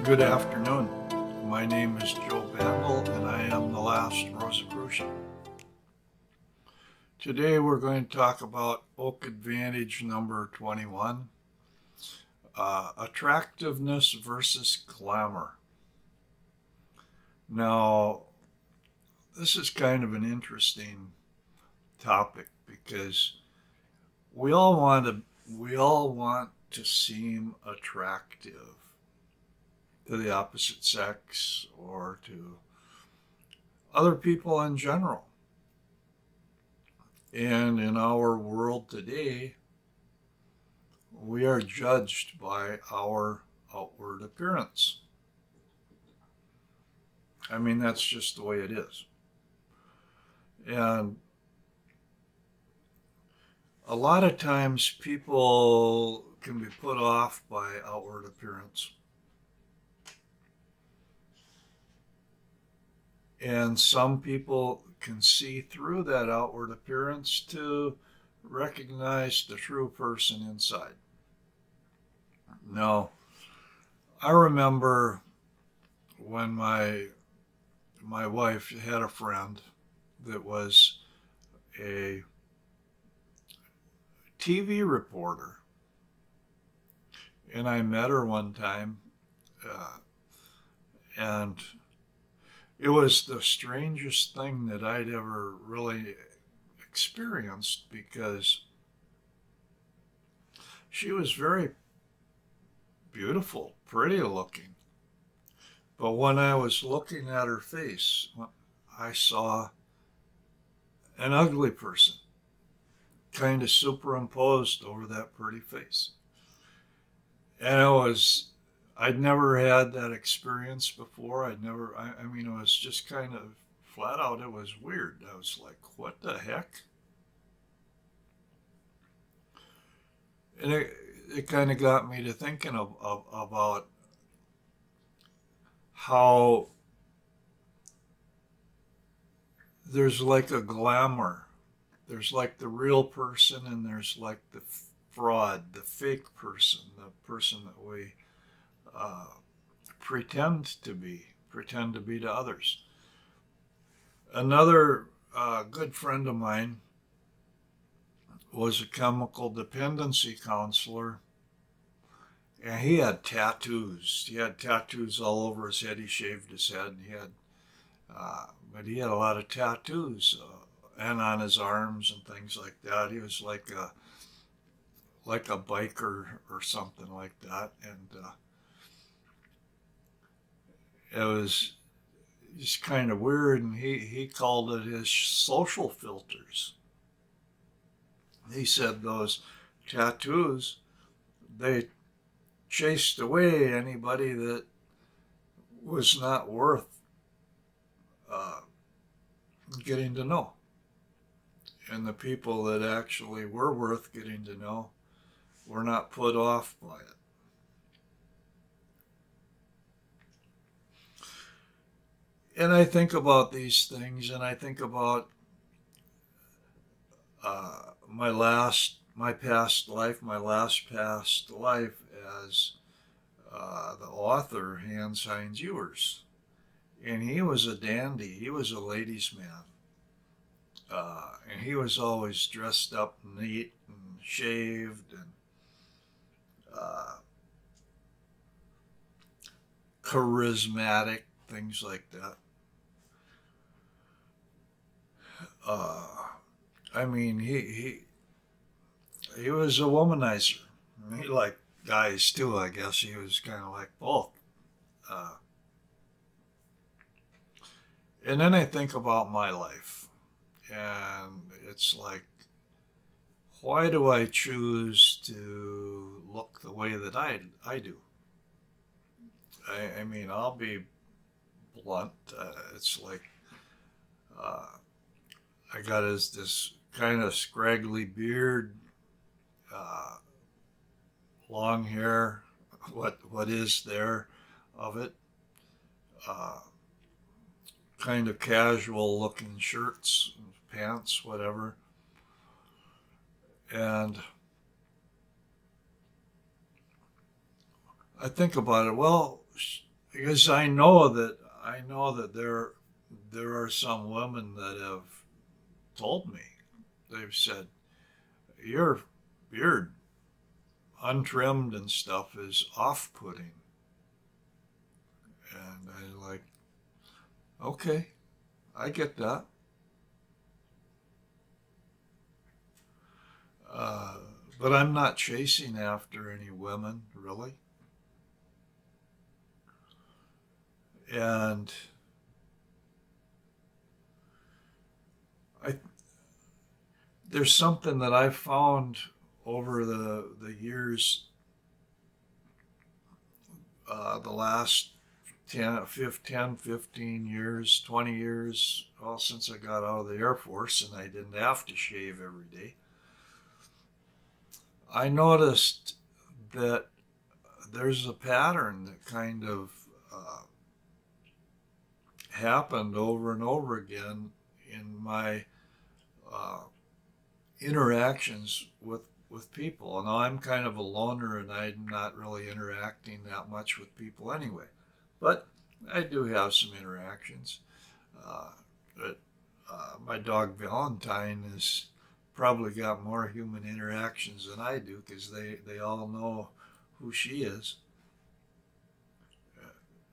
Good afternoon. My name is Joe Bandel and I am the last Rosicrucian. Today we're going to talk about Oak Advantage number 21, Attractiveness versus Glamour. Now, this is kind of an interesting topic because we all want to seem attractive to the opposite sex or to other people in general. And in our world today, we are judged by our outward appearance. I mean, that's just the way it is. And a lot of times people can be put off by outward appearance. And some people can see through that outward appearance to recognize the true person inside. Now, I remember when my wife had a friend that was a TV reporter, and I met her one time, and it was the strangest thing that I'd ever really experienced because she was very beautiful, pretty looking. But when I was looking at her face, I saw an ugly person kind of superimposed over that pretty face. And I'd never had that experience before. I mean, it was just kind of flat out, it was weird. I was like, what the heck? And it kind of got me to thinking about how there's like a glamour. There's like the real person, and there's like the fraud, the fake person, the person that we pretend to be to others. Another good friend of mine was a chemical dependency counselor, and he had tattoos. He had tattoos all over his head. He shaved his head. But he had a lot of tattoos, and on his arms and things like that. He was like a biker or something like that, and it was just kind of weird. And he called it his social filters. He said those tattoos, they chased away anybody that was not worth getting to know. And the people that actually were worth getting to know were not put off by it. And I think about these things, and I think about my past life, my last past life as the author Hans Heinz Ewers. And he was a dandy. He was a ladies' man. And he was always dressed up neat and shaved and charismatic, things like that. I mean, he was a womanizer. He liked guys too, I guess. He was kind of like both. And then I think about my life, and it's like, why do I choose to look the way that I do? I mean, I'll be blunt. It's like I got this kind of scraggly beard, long hair, what is there of it, kind of casual looking shirts, pants, whatever. And I think about it, well, because I know that there are some women that have told me, they've said, your beard, untrimmed and stuff, is off-putting, and I like, okay, I get that. Uh, but I'm not chasing after any women really, and I there's something that I've found over the years, the last 15 years, 20 years, well, since I got out of the Air Force and I didn't have to shave every day. I noticed that there's a pattern that kind of happened over and over again in my uh, interactions with people. And I'm kind of a loner, and I'm not really interacting that much with people anyway. But I do have some interactions. Uh, but my dog Valentine has probably got more human interactions than I do because they all know who she is,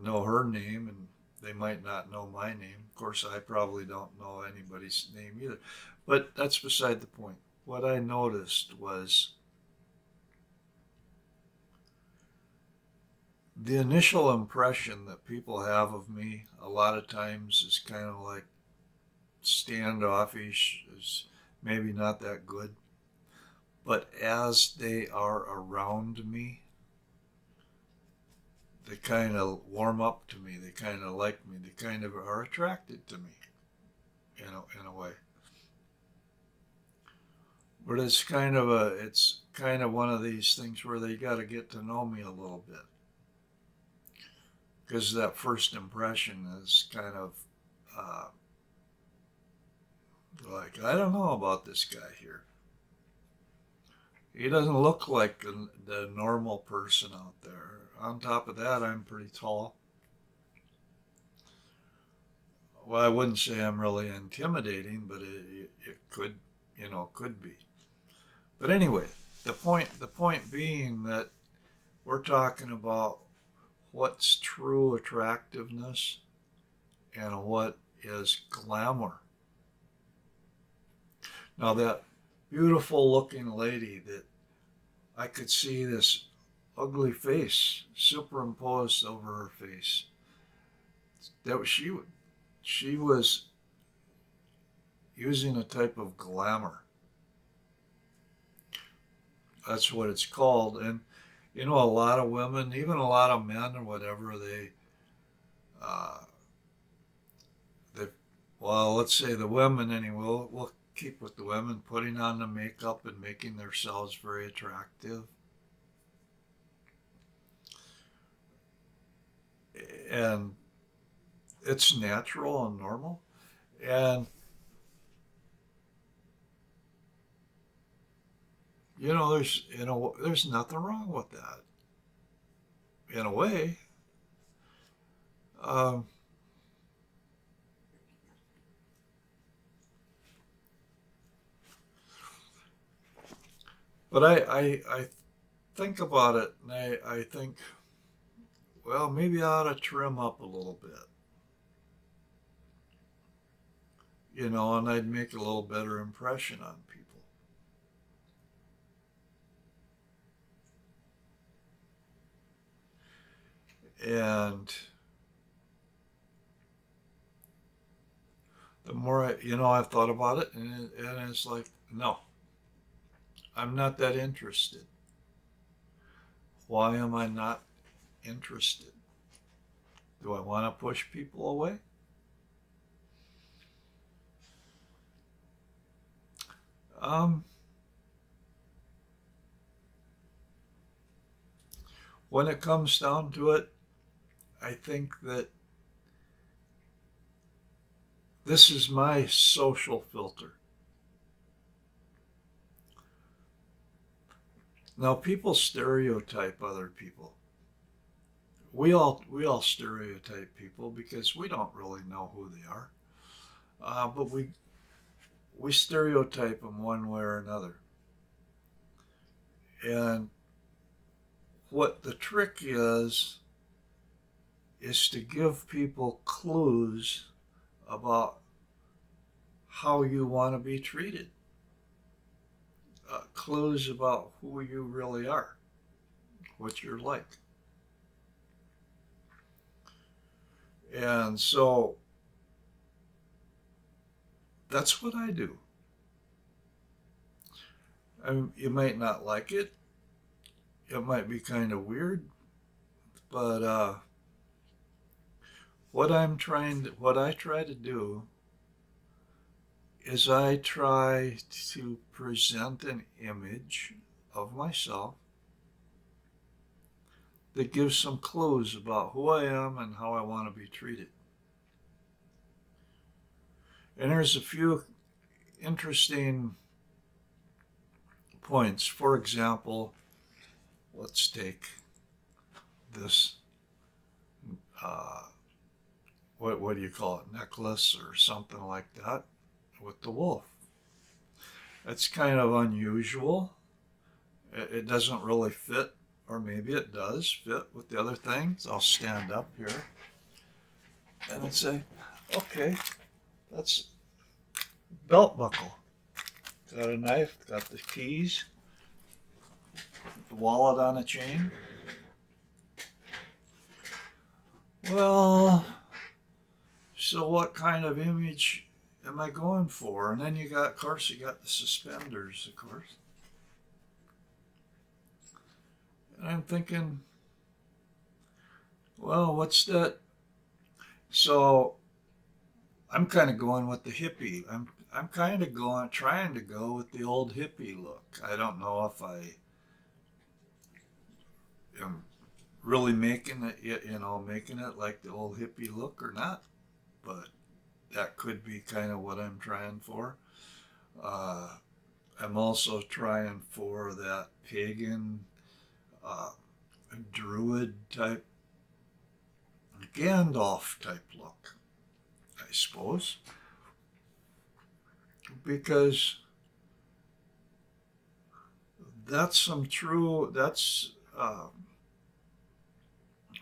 know her name, and they might not know my name. Of course, I probably don't know anybody's name either. But that's beside the point. What I noticed was the initial impression that people have of me a lot of times is kind of like standoffish, is maybe not that good. But as they are around me, they kind of warm up to me. They kind of like me. They kind of are attracted to me, in a way. But it's kind of one of these things where they got to get to know me a little bit, because that first impression is kind of uh, like, I don't know about this guy here. He doesn't look like the normal person out there. On top of that, I'm pretty tall. Well, I wouldn't say I'm really intimidating, but it could, could be. But anyway, the point being that we're talking about what's true attractiveness and what is glamour. Now, that beautiful looking lady that I could see this ugly face superimposed over her face, that was she was using a type of glamour. That's what it's called. And a lot of women, even a lot of men or whatever, uh, they, well, let's say the women anyway. We'll keep with the women, putting on the makeup and making themselves very attractive. And it's natural and normal. And there's nothing wrong with that in a way. Um, but I think about it, and I think, well, maybe I ought to trim up a little bit, and I'd make a little better impression on people. And the more I've thought about it, and it's like, no, I'm not that interested. Why am I not interested? Do I want to push people away? Um, when it comes down to it, I think that this is my social filter. Now, people stereotype other people. we all stereotype people because we don't really know who they are, but we stereotype them one way or another. And what the trick is to give people clues about how you want to be treated, clues about who you really are, what you're like. And so that's what I do. You might not like it. It might be kind of weird, but what I try to do is I try to present an image of myself that gives some clues about who I am and how I want to be treated. And there's a few interesting points. For example, let's take this, uh, what do you call it, necklace or something like that with the wolf. It's kind of unusual. It doesn't really fit, or maybe it does fit with the other things. I'll stand up here and I'd say, okay, that's belt buckle. Got a knife, got the keys, the wallet on a chain. Well, so what kind of image am I going for? And then of course, you got the suspenders, of course. And I'm thinking, well, what's that? So I'm kind of going with the hippie. I'm kind of trying to go with the old hippie look. I don't know if I am really making making it like the old hippie look or not, but that could be kind of what I'm trying for. Uh, I'm also trying for that pagan, uh, druid type, Gandalf type look, I suppose, because that's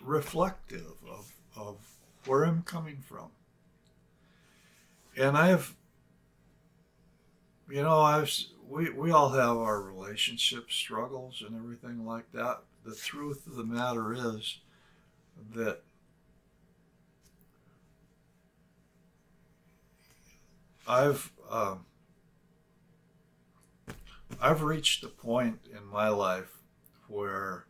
reflective of where I'm coming from. And we all have our relationship struggles and everything like that. The truth of the matter is that I've I've reached a point in my life where,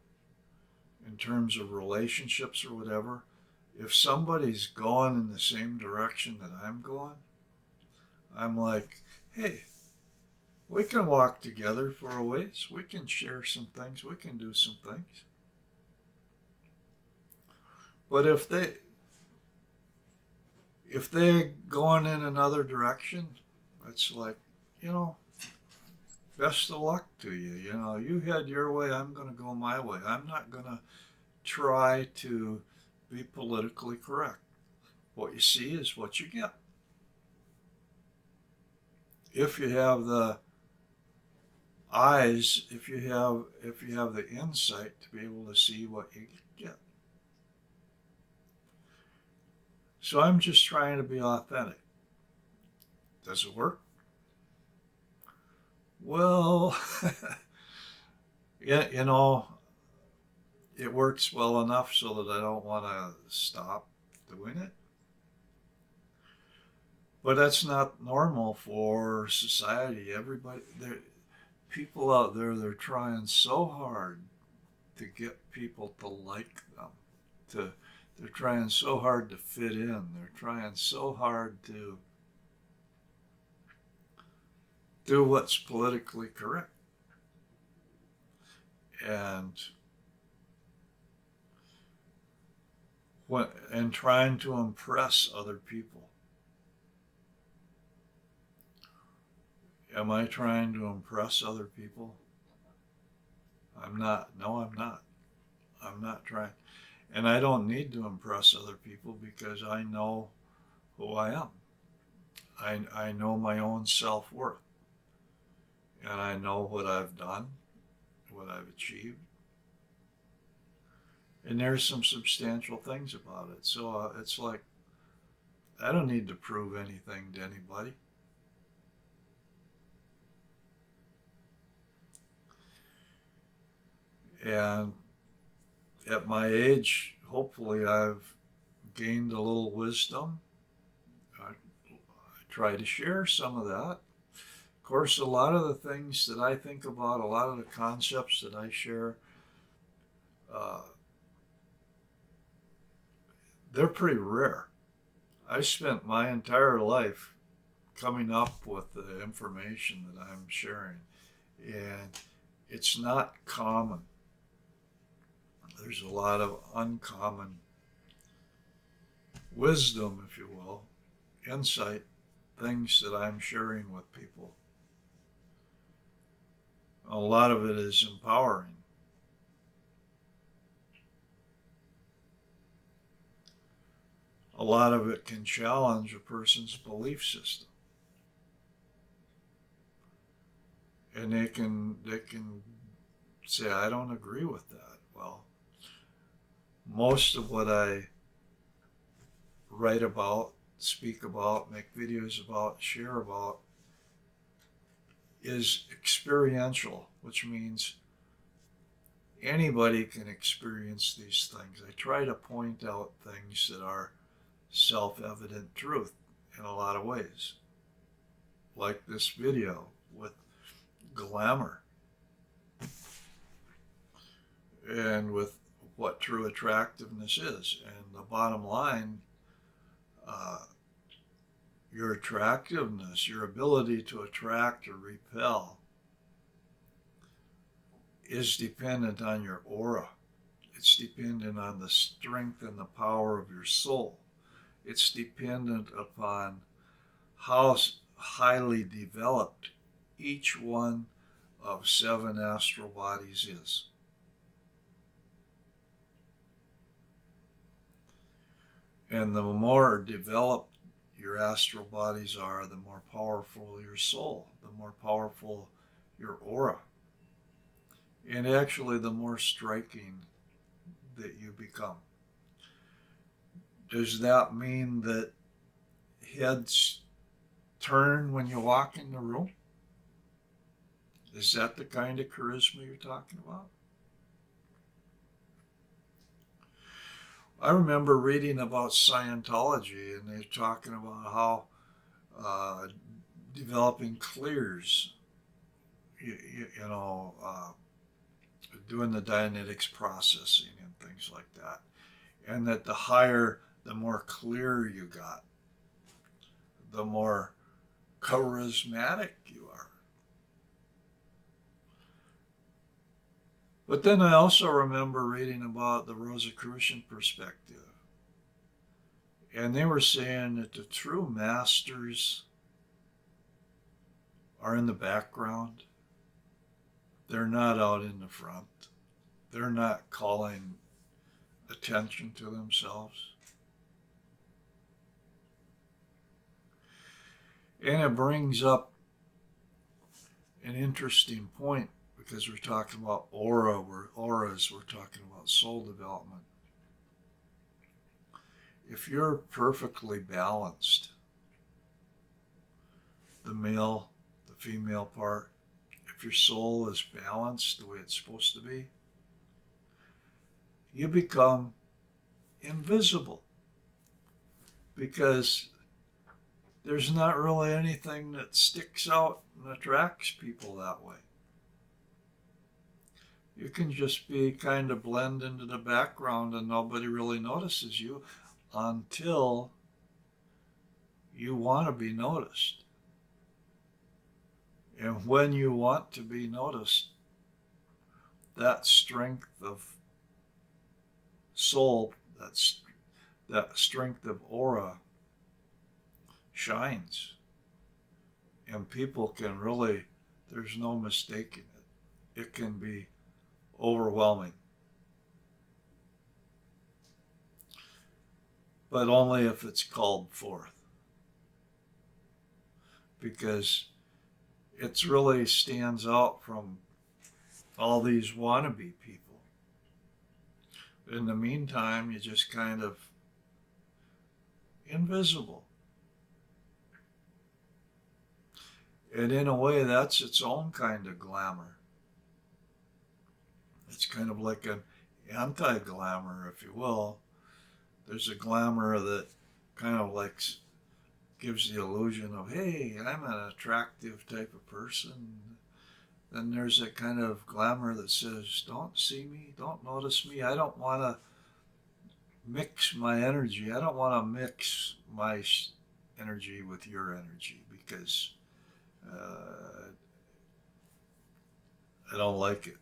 in terms of relationships or whatever, if somebody's going in the same direction that I'm going, I'm like, hey, we can walk together for a ways. We can share some things. We can do some things. But if they going in another direction, it's like, you know, best of luck to you. You know, you head your way. I'm going to go my way. I'm not going to try to be politically correct. What you see is what you get. If you have the eyes, if you have the insight to be able to see what you get. So I'm just trying to be authentic. Does it work? Well, yeah, it works well enough so that I don't want to stop doing it. But that's not normal for society. People out there, they're trying so hard to get people to like them. To They're trying so hard to fit in. They're trying so hard to do what's politically correct. And trying to impress other people. Am I trying to impress other people? I'm not. No, I'm not. I'm not trying. And I don't need to impress other people because I know who I am. I know my own self-worth, and I know what I've done, what I've achieved, and there's some substantial things about it. So it's like I don't need to prove anything to anybody. And at my age, hopefully I've gained a little wisdom. I try to share some of that. Of course, a lot of the things that I think about, a lot of the concepts that I share, uh, they're pretty rare. I spent my entire life coming up with the information that I'm sharing, and it's not common. There's a lot of uncommon wisdom, if you will, insight, things that I'm sharing with people. A lot of it is empowering. A lot of it can challenge a person's belief system. And they can say, I don't agree with that. Well, most of what I write about, speak about, make videos about, share about is experiential, which means anybody can experience these things. I try to point out things that are self-evident truth in a lot of ways, like this video with Glamour and with what true attractiveness is. And the bottom line, uh, your attractiveness, your ability to attract or repel, is dependent on your aura. It's dependent on the strength and the power of your soul. It's dependent upon how highly developed each one of 7 astral bodies is. And the more developed your astral bodies are, the more powerful your soul, the more powerful your aura, and actually the more striking that you become. Does that mean that heads turn when you walk in the room? Is that the kind of charisma you're talking about? I remember reading about Scientology, and they're talking about how developing clears, you know, doing the Dianetics processing and things like that, and that the higher, the more clear you got, the more charismatic you are. But then I also remember reading about the Rosicrucian perspective. And they were saying that the true masters are in the background. They're not out in the front. They're not calling attention to themselves. And it brings up an interesting point because we're talking about auras, we're talking about soul development. If you're perfectly balanced, the male, the female part, if your soul is balanced the way it's supposed to be, you become invisible because there's not really anything that sticks out and attracts people that way. You can just be kind of blend into the background and nobody really notices you until you want to be noticed. And when you want to be noticed, that strength of soul, that strength of aura shines. And people can really, there's no mistaking it. It can be overwhelming. but only if it's called forth, because it really stands out from all these wannabe people. In the meantime, you're just kind of invisible. And in a way, that's its own kind of glamour. It's kind of like an anti-glamour, if you will. There's a glamour that kind of like gives the illusion of, hey, I'm an attractive type of person. Then there's a kind of glamour that says, don't see me, don't notice me. I don't want to mix my energy. I don't want to mix my energy with your energy, because I don't like it.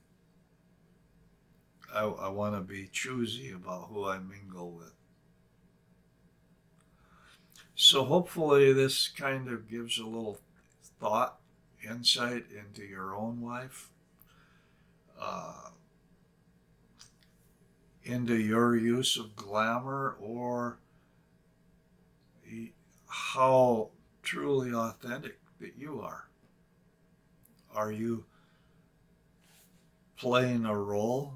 I want to be choosy about who I mingle with. So hopefully this kind of gives a little thought, insight into your own life, uh, into your use of glamour, or how truly authentic that you are. Are you playing a role,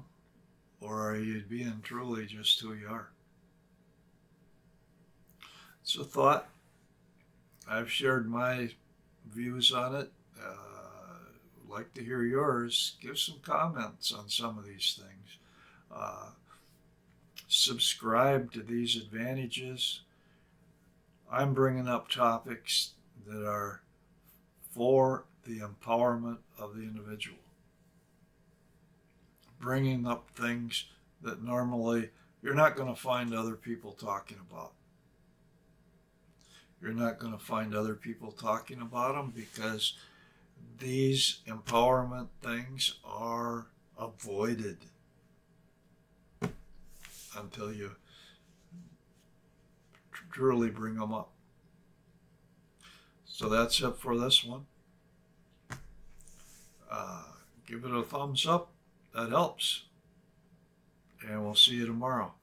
or are you being truly just who you are? It's a thought. I've shared my views on it. I'd like to hear yours. Give some comments on some of these things. Uh, Subscribe to these advantages. I'm bringing up topics that are for the empowerment of the individual. Bringing up things that normally you're not going to find other people talking about. You're not going to find other people talking about them because these empowerment things are avoided until you truly bring them up. So that's it for this one. Give it a thumbs up. That helps. And we'll see you tomorrow.